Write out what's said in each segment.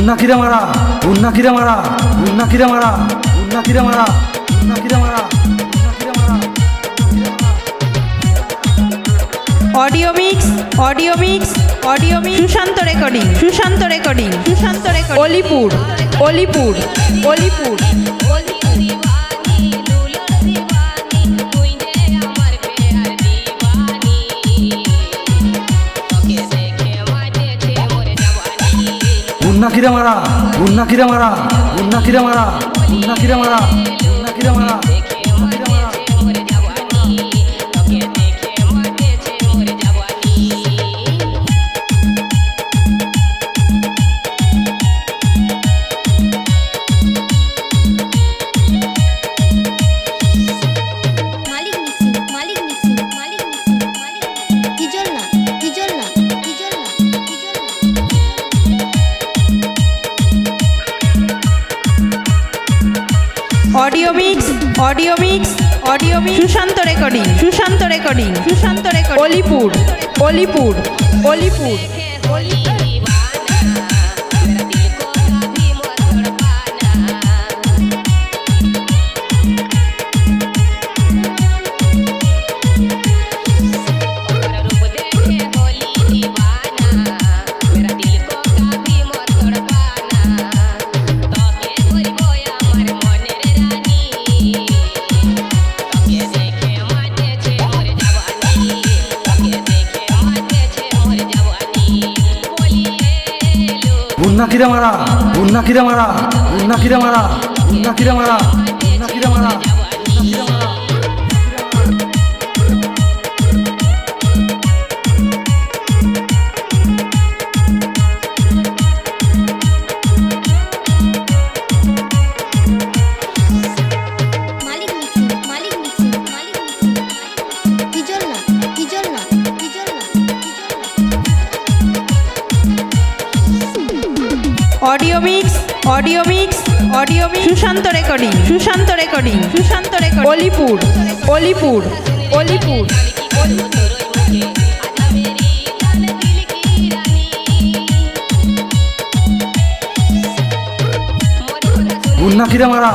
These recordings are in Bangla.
উন্নাকিরে মারা উন্নাকিরে মারা উন্নাকিরে মারা উন্নাকিরে মারা উন্নাকিরে মারা উন্নাকিরে মারা। Audio mix audio mix audio mix Sushant recording Sushant recording Sushant recording Alipur Alipur Alipur. উন্নাকিরে মারা উন্নাকিরে মারা উন্নাকিরে মারা উন্নাকিরে মারা উন্নাকিরে মারা। Audio mix audio mix audio mix Sushant recording Sushant recording Sushant recording Alipur Alipur Alipur. উন্নাকিরে মারা উন্নাকিরে মারা উন্নাকিরে মারা উন্নাকিরে মারা উন্নাকিরে মারা উন্নাকিরে মারা। Audio mix audio mix audio mix Sushant recording Sushant recording Sushant recording Alipur Alipur Alipur. উন্নাকিরে মারা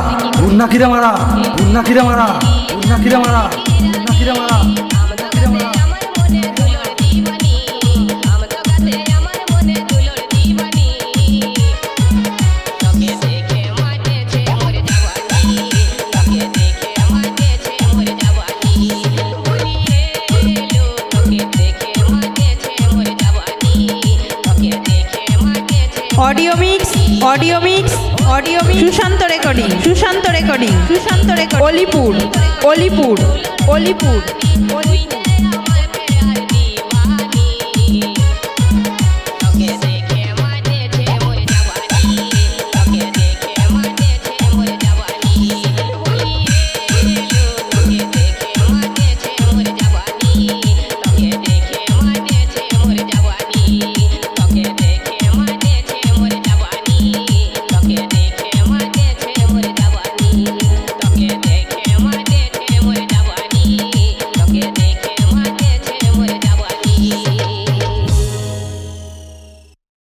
উন্নাকিরে মারা উন্নাকিরে মারা উন্নাকিরে মারা উন্নাকিরে মারা। Audio mix audio mix audio mix Sushant recording Sushant recording Sushant recording Alipur Alipur Alipur Alipur.